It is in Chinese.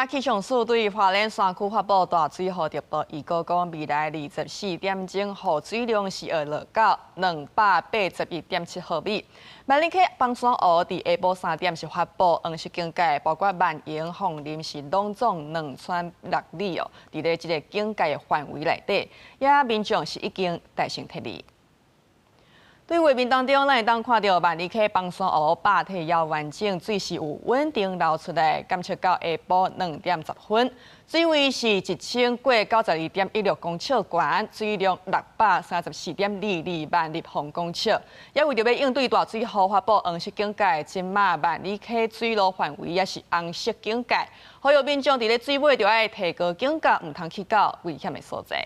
气象署对花莲山区发布大水豪特报，预告讲未来24点钟雨水量是会落到281.7毫米。万里溪放山湖伫下晡3点是发布黄色警戒，包括万盈、凤林是拢总2村6里哦，伫咧这个警戒的范围内底，民众是已经大声撤离。 对画面当中，咱会当看到万里溪放山湖坝体遥完整，水是有稳定流出来。监测到下晡2点10分，水位是1000过92.16公尺悬，水量634.22万立方公尺。也为着要应对大水后发布黄色警戒，今嘛万里溪水路范围也是红色警戒，呼吁民众伫咧水尾就要提高警觉，唔通去到危险的所在。